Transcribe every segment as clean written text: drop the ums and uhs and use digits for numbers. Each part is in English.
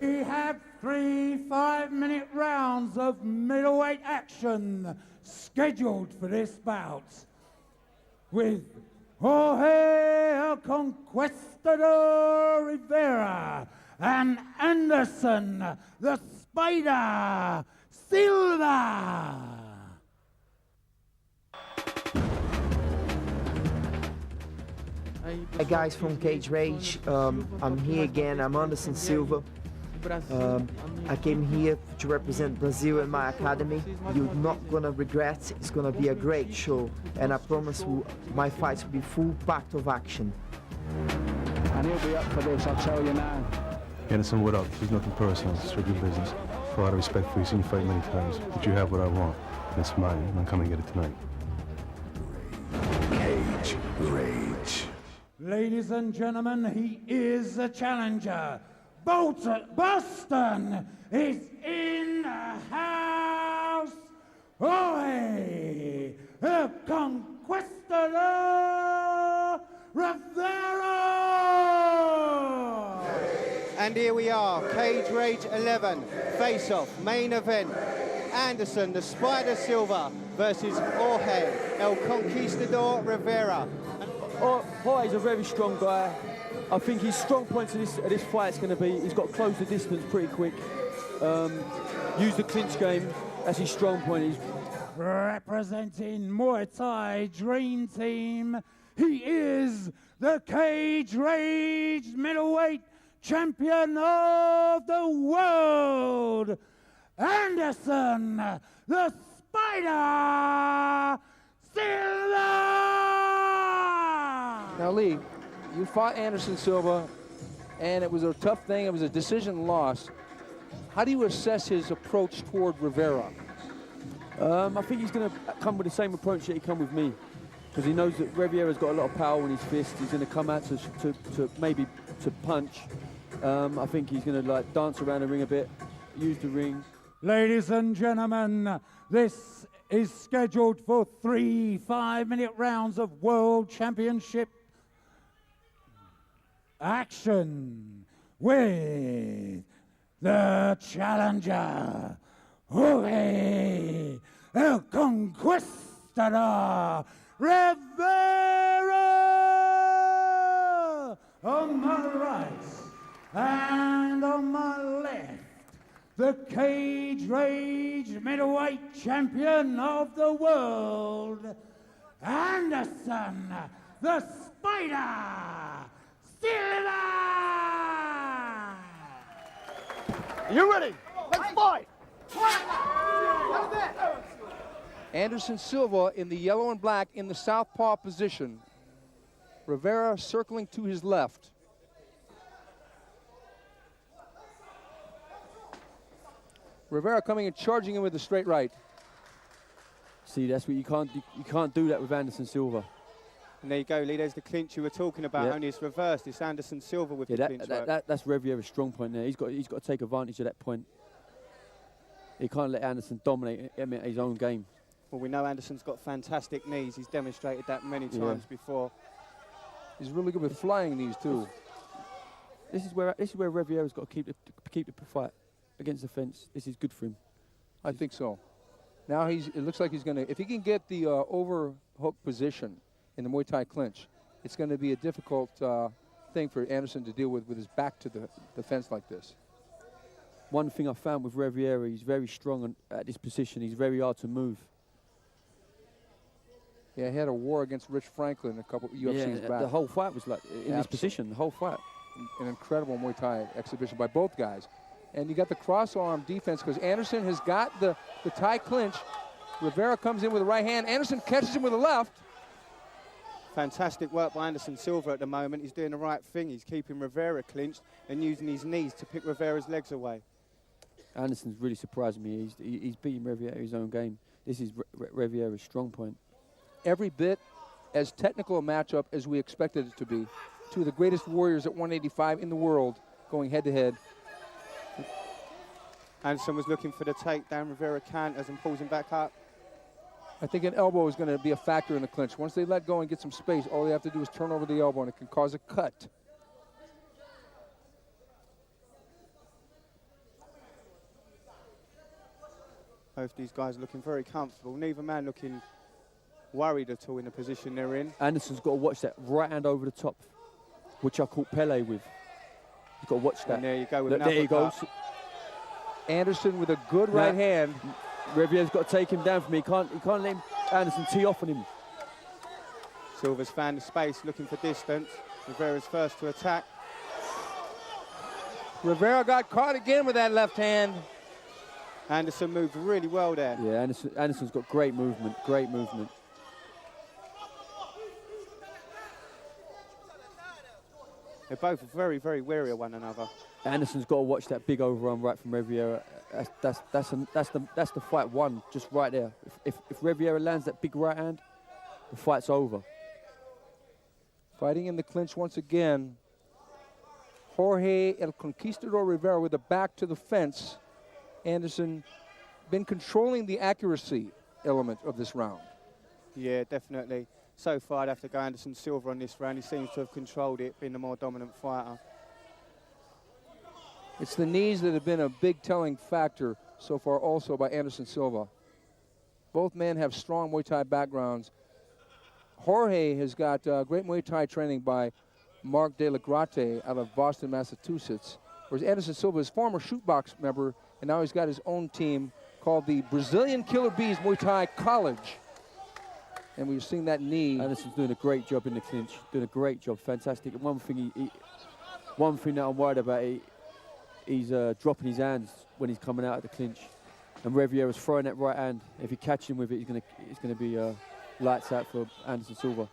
We have 3 5-minute rounds of middleweight action scheduled for this bout, with Jorge El Conquistador Rivera and Anderson the Spider Silva. Hi guys from Cage Rage, I'm here again, I'm Anderson Silva. I came here to represent Brazil in my academy. You're not gonna regret, it's gonna be a great show, and I promise my fights will be full packed of action. And he'll be up for this, I'll tell you now. Anderson, what up? There's nothing personal, it's strictly business. For a lot of respect for you, seen you fight many times, but you have what I want, and it's mine, and I'm coming to get it tonight. Cage Rage. Ladies and gentlemen, he is the challenger. Boston is in the house. Jorge El Conquistador Rivera. And here we are, Cage Rage 11, face-off, main event. Anderson, the Spider Silva versus Jorge El Conquistador Rivera. Jorge's a very strong guy. I think his strong points of this fight is going to be he's got to close the distance pretty quick, use the clinch game. That's his strong point. He's representing Muay Thai Dream Team, he is the Cage Rage middleweight champion of the world, Anderson the Spider Silva. Now, Lee, you fought Anderson Silva, and it was a tough thing. It was a decision loss. How do you assess his approach toward Rivera? I think he's going to come with the same approach that he come with me, because he knows that Rivera's got a lot of power in his fist. He's going to come out to maybe to punch. I think he's going to like dance around the ring a bit, use the ring. Ladies and gentlemen, this is scheduled for 3 5-minute rounds of World Championship action with the challenger, Jorge El Conquistador Rivera. On my right and on my left, the Cage Rage middleweight champion of the world, Anderson the Spider Silva! You ready? Let's fight! Anderson Silva in the yellow and black in the southpaw position. Rivera circling to his left. Rivera coming and charging him with a straight right. See, that's what you can't do that with Anderson Silva. And there you go, Lee, there's the clinch you were talking about, Yep. only it's reversed. It's Anderson Silva with the clinch work. That's Rivera's strong point there. He's got to take advantage of that point. He can't let Anderson dominate his own game. Well, we know Anderson's got fantastic knees. He's demonstrated that many times before. He's really good with flying knees too. This is where Rivera's got to keep the fight against the fence. This is good for him. I think so. Now it looks like he's going to, if he can get the overhook position in the Muay Thai clinch, it's going to be a difficult thing for Anderson to deal with his back to the fence like this. One thing I found with Rivera, he's very strong at this position. He's very hard to move. Yeah, he had a war against Rich Franklin a couple UFCs back. The whole fight was like in this position, the whole fight. An incredible Muay Thai exhibition by both guys. And you got the cross-arm defense because Anderson has got the Thai clinch. Rivera comes in with the right hand. Anderson catches him with the left. Fantastic work by Anderson Silva at the moment. He's doing the right thing. He's keeping Rivera clinched and using his knees to pick Rivera's legs away. Anderson's really surprised me. He's beating Rivera his own game. This is Rivera's strong point. Every bit as technical a matchup as we expected it to be. Two of the greatest warriors at 185 in the world going head-to-head. Anderson was looking for the takedown. Rivera counters and pulls him back up. I think an elbow is going to be a factor in the clinch. Once they let go and get some space, all they have to do is turn over the elbow, and it can cause a cut. Both these guys looking very comfortable. Neither man looking worried at all in the position they're in. Anderson's got to watch that right hand over the top, which I caught Pele with. You've got to watch that. And there you go with Look, an there he uppercut. goes. Anderson with a good right hand. Rivier's got to take him down for me. He can't let him, Anderson tee off on him. Silva's found the space, looking for distance. Rivera's first to attack. Rivera got caught again with that left hand. Anderson moved really well there. Yeah, Anderson's got great movement, great movement. They're both very, very wary of one another. Anderson's got to watch that big overarm right from Riviera. That's the fight won, just right there. If Riviera lands that big right hand, the fight's over. Fighting in the clinch once again. Jorge El Conquistador Rivera with the back to the fence. Anderson been controlling the accuracy element of this round. Yeah, definitely. So far, I'd have to go Anderson Silva on this round. He seems to have controlled it, being the more dominant fighter. It's the knees that have been a big telling factor so far also by Anderson Silva. Both men have strong Muay Thai backgrounds. Jorge has got great Muay Thai training by Mark De La Grate out of Boston, Massachusetts, whereas Anderson Silva is former shootbox member, and now he's got his own team called the Brazilian Killer Bees Muay Thai College. And we've seen that knee. Anderson's doing a great job in the clinch, doing a great job, fantastic. And one thing that I'm worried about, he's dropping his hands when he's coming out of the clinch. And Riviera's throwing that right hand. If he catches him with it, it's gonna be lights out for Anderson Silva.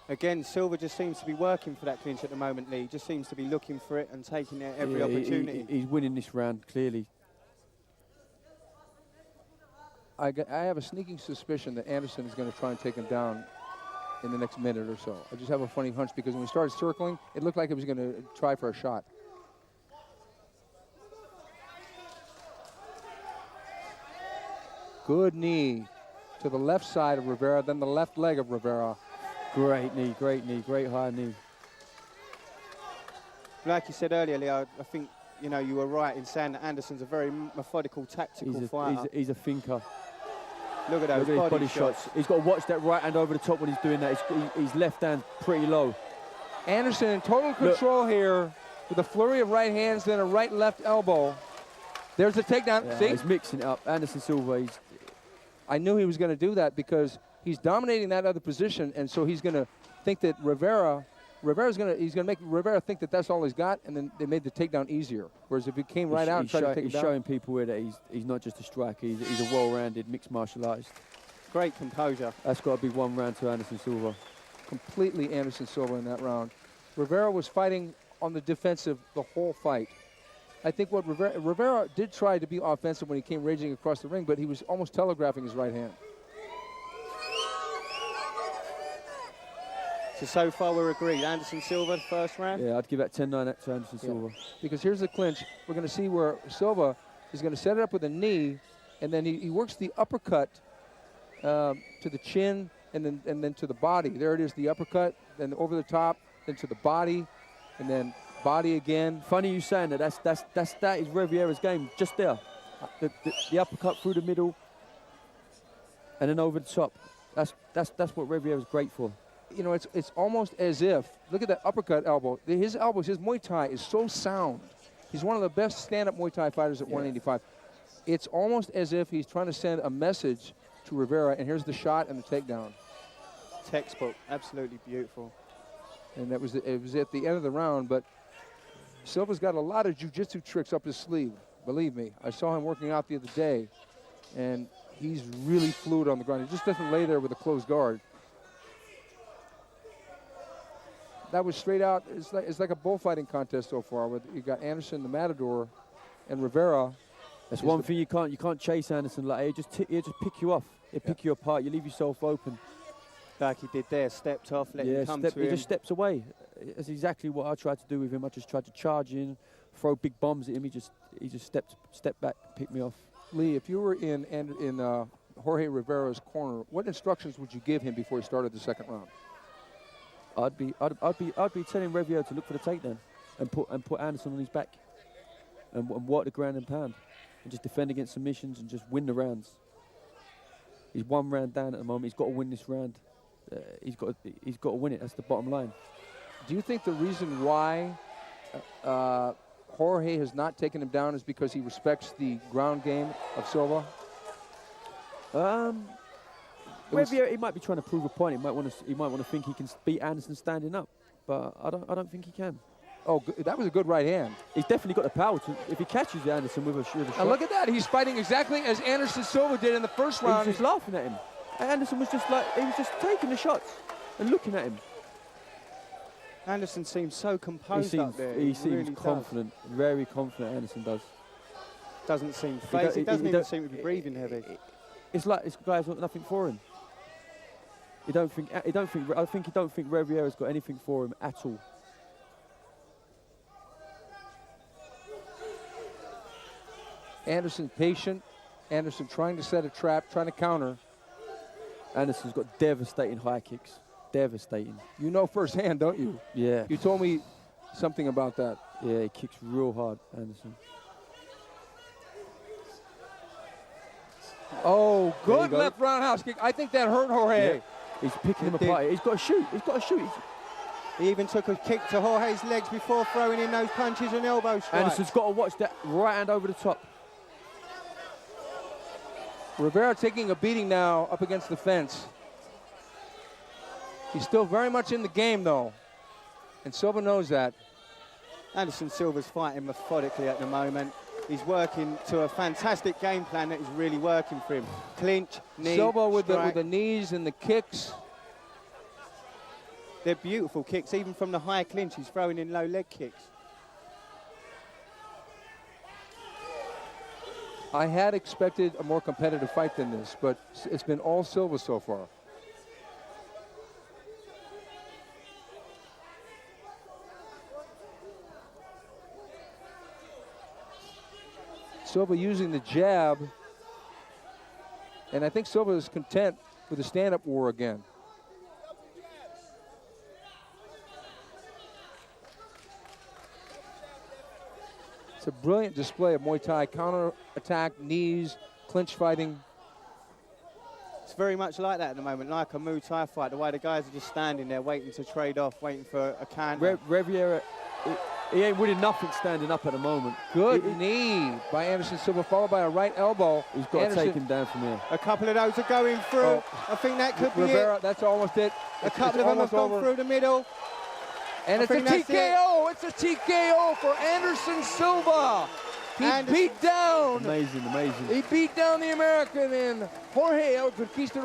Again, Silva just seems to be working for that clinch at the moment, Lee. He just seems to be looking for it and taking it every opportunity. He's winning this round, clearly. I have a sneaking suspicion that Anderson is going to try and take him down in the next minute or so. I just have a funny hunch because when we started circling, it looked like he was going to try for a shot. Good knee to the left side of Rivera, then the left leg of Rivera. Great knee, great high knee. Like you said earlier, Leo, I think you were right in saying that Anderson's a very methodical, tactical fighter. He's a thinker. Look at those Look at his body shots. He's got to watch that right hand over the top when he's doing that. His left hand pretty low. Anderson in total control here with a flurry of right hands, then a right-left elbow. There's the takedown. Yeah, see? he's mixing it up. Anderson Silva, I knew he was going to do that because he's dominating that other position, and so he's going to think that he's going to make Rivera think that that's all he's got, and then they made the takedown easier. Whereas if he came right out and tried to take him down. He's showing people here that he's not just a striker, he's a well-rounded mixed martial artist. Great composure. That's got to be one round to Anderson Silva. Completely Anderson Silva in that round. Rivera was fighting on the defensive the whole fight. I think what Rivera did try to be offensive when he came raging across the ring, but he was almost telegraphing his right hand. So far we're agreed. Anderson Silva, first round? Yeah, I'd give that 10-9 to Anderson Silva. Because here's the clinch. We're going to see where Silva is going to set it up with a knee, and then he works the uppercut to the chin and then to the body. There it is, the uppercut, then over the top, then to the body, and then body again. Funny you saying that. That is Riviera's game, just there. The uppercut through the middle, and then over the top. That's what Riviera's great for. You know, it's almost as if, look at that uppercut elbow. His Muay Thai is so sound. He's one of the best stand-up Muay Thai fighters at 185. It's almost as if he's trying to send a message to Rivera, and here's the shot and the takedown. Textbook, absolutely beautiful. And it was at the end of the round, but Silva's got a lot of jiu-jitsu tricks up his sleeve, believe me. I saw him working out the other day, and he's really fluid on the ground. He just doesn't lay there with a closed guard. That was straight out. It's like a bullfighting contest so far. With you got Anderson, the Matador, and Rivera. That's one thing you can't chase Anderson like that. He'll just pick you off. He'll pick you apart. You leave yourself open. Like he did there, stepped off, let him come to him. He just steps away. That's exactly what I tried to do with him. I just tried to charge in, throw big bombs at him. He just stepped back, picked me off. Lee, if you were in Jorge Rivera's corner, what instructions would you give him before he started the second round? I'd be telling Riviera to look for the takedown and put Anderson on his back and work the ground and pound. and just defend against submissions and just win the rounds. He's 1 round down at the moment. He's got to win this round. He's got to win it. That's the bottom line. Do you think the reason why Jorge has not taken him down is because he respects the ground game of Silva? Maybe he might be trying to prove a point. He might want to think he can beat Anderson standing up, but I don't think he can. Oh, that was a good right hand. He's definitely got the power to. If he catches Anderson with a shot. And look at that. He's fighting exactly as Anderson Silva did in the first round. He was just laughing at him. Anderson was just like, he was just taking the shots and looking at him. Anderson seems so composed He up there. seems really confident, very confident. Anderson does. Doesn't seem phased. He doesn't even seem to be breathing heavy. It's like this guy's got nothing for him. I think he don't think Riviera's got anything for him at all. Anderson patient. Anderson trying to set a trap, trying to counter. Anderson's got devastating high kicks. Devastating. You know firsthand, don't you? Yeah. You told me something about that. Yeah, he kicks real hard, Anderson. Oh, good left roundhouse kick. I think that hurt Jorge. Yeah. He's picking him apart. He's got to shoot. He's got to shoot. He even took a kick to Jorge's legs before throwing in those punches and elbow strikes. Anderson's got to watch that right hand over the top. Rivera taking a beating now up against the fence. He's still very much in the game, though. And Silva knows that. Anderson Silva's fighting methodically at the moment. He's working to a fantastic game plan that is really working for him. Clinch, knee, Silva with strike. the knees and the kicks. They're beautiful kicks, even from the high clinch. He's throwing in low leg kicks. I had expected a more competitive fight than this, but it's been all Silva so far. Silva using the jab, and I think Silva is content with the stand-up war again. It's a brilliant display of Muay Thai, counter-attack, knees, clinch fighting. It's very much like that at the moment, like a Muay Thai fight, the way the guys are just standing there waiting to trade off, waiting for a counter. Riviera, he ain't winning nothing standing up at the moment. Good knee by Anderson Silva, followed by a right elbow. He's got to take him down from here. A couple of those are going through. Oh. I think that could Rivera, be it. that's almost it. A couple of them have gone through the middle. And it's a TKO. It's a TKO for Anderson Silva. He beat down. Amazing, amazing. He beat down the American, and Jorge El Conquistador